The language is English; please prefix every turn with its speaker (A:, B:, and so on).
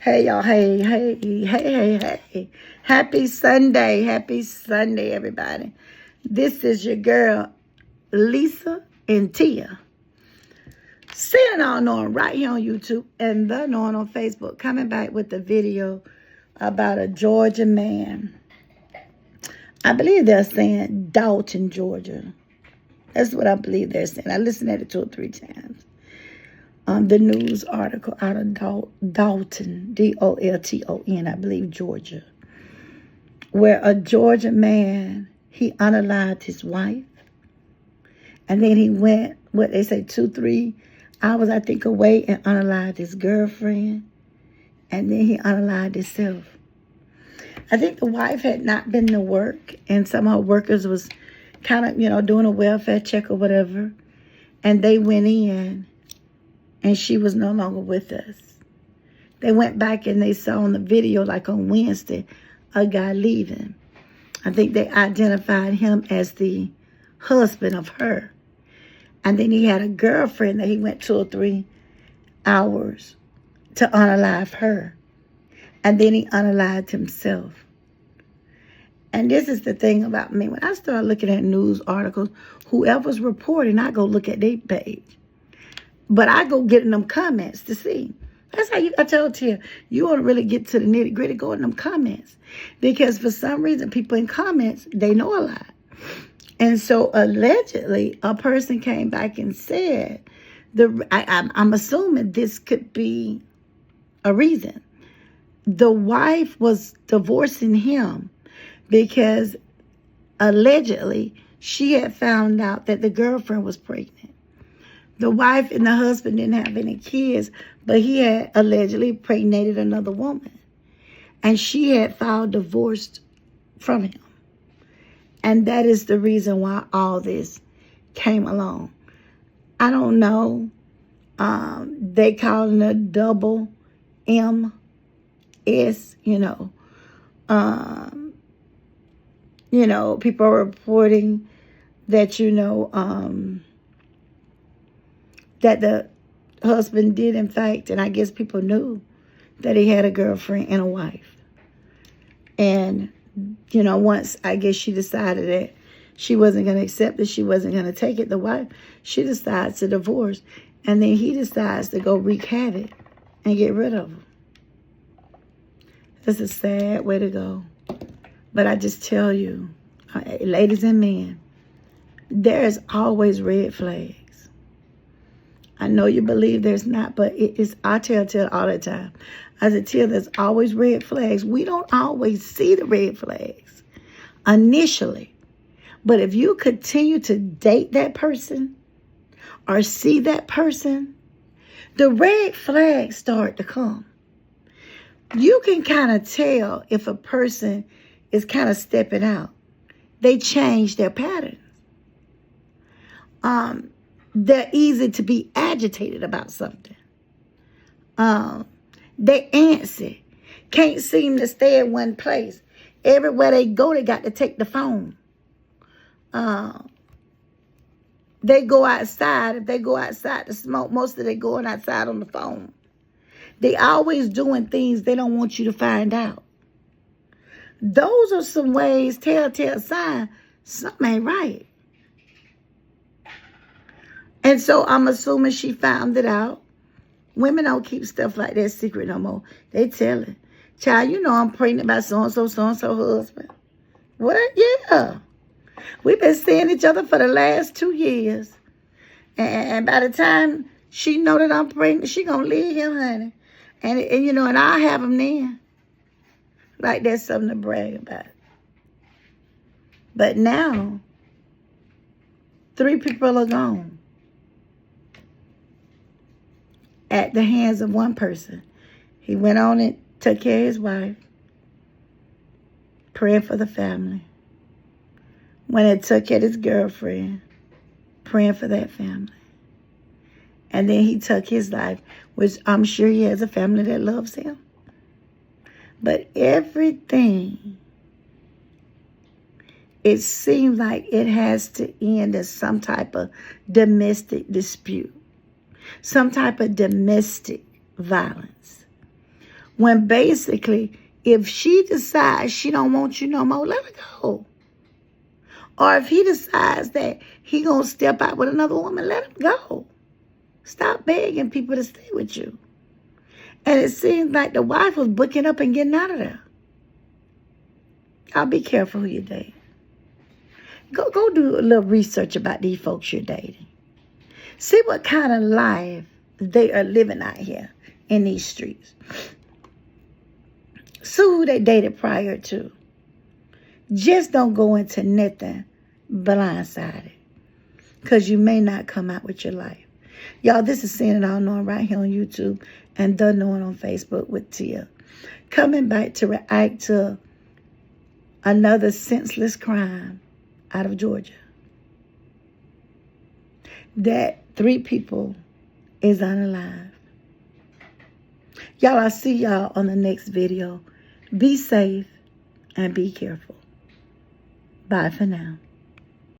A: Hey, y'all. Hey. Happy Sunday. Happy Sunday, everybody. This is your girl, Lisa and Tia. Seeing all knowing right here on YouTube and the knowing on Facebook. Coming back with the video about a Georgia man. I believe they're saying Dalton, Georgia. That's what I believe they're saying. I listened to it 2 or 3 times. The news article out of Dalton, D-O-L-T-O-N, I believe, Georgia, where a Georgia man, he unalived his wife, and then he went, 2-3 hours, I think, away and unalived his girlfriend, and then he unalived himself. I think the wife had not been to work, and some of her workers was kind of, doing a welfare check or whatever, and they went in, and she was no longer with us. They went back and they saw on the video, like on Wednesday, a guy leaving. I think they identified him as the husband of her. And then he had a girlfriend that he went 2 or 3 hours to unalive her. And then he unalived himself. And this is the thing about me. When I start looking at news articles, whoever's reporting, I go look at their page. But I go get in them comments to see. That's how I told you, you want to really get to the nitty gritty, go in them comments. Because for some reason, people in comments, they know a lot. And so allegedly, a person came back and said, I'm assuming this could be a reason. The wife was divorcing him because allegedly she had found out that the girlfriend was pregnant. The wife and the husband didn't have any kids, but he had allegedly impregnated another woman. And she had filed divorce from him. And that is the reason why all this came along. I don't know. They call it a double MS, people are reporting that, that the husband did, in fact, and I guess people knew that he had a girlfriend and a wife. And, once I guess she decided that she wasn't going to accept it, she wasn't going to take it, the wife, she decides to divorce. And then he decides to go wreak havoc and get rid of her. That's a sad way to go. But I just tell you, ladies and men, there is always red flags. I know you believe there's not, but it is. I tell all the time. As a tell, there's always red flags. We don't always see the red flags initially. But if you continue to date that person or see that person, the red flags start to come. You can kind of tell if a person is kind of stepping out. They change their patterns. They're easy to be agitated about something. They antsy. Can't seem to stay in one place. Everywhere they go, they got to take the phone. They go outside. If they go outside to smoke, most of they going outside on the phone. They always doing things they don't want you to find out. Those are some ways, telltale sign, something ain't right. And so I'm assuming she found it out. Women don't keep stuff like that secret no more. They tell it. Child, I'm pregnant by so-and-so husband. What? Yeah. We've been seeing each other for the last 2 years. And by the time she know that I'm pregnant, she gonna leave him, honey. And I'll have him then. Like that's something to brag about. But now, 3 people are gone at the hands of one person. He went on and took care of his wife, praying for the family. When he took care of his girlfriend, praying for that family. And then he took his life, which I'm sure he has a family that loves him. But everything, it seems like it has to end in some type of domestic dispute, some type of domestic violence, When basically, if she decides she don't want you no more, let her go. Or if he decides that he gonna step out with another woman, let him go. Stop begging people to stay with you. And it seems like the wife was booking up and getting out of there. Y'all be careful who you date. Go do a little research about these folks you're dating. See what kind of life they are living out here in these streets. See who they dated prior to. Just don't go into nothing blindsided, because you may not come out with your life. Y'all, this is Seeing It All Knowing right here on YouTube and The Knowing on Facebook with Tia. Coming back to react to another senseless crime out of Georgia. That 3 people is unalive. Y'all, I'll see y'all on the next video. Be safe and be careful. Bye for now.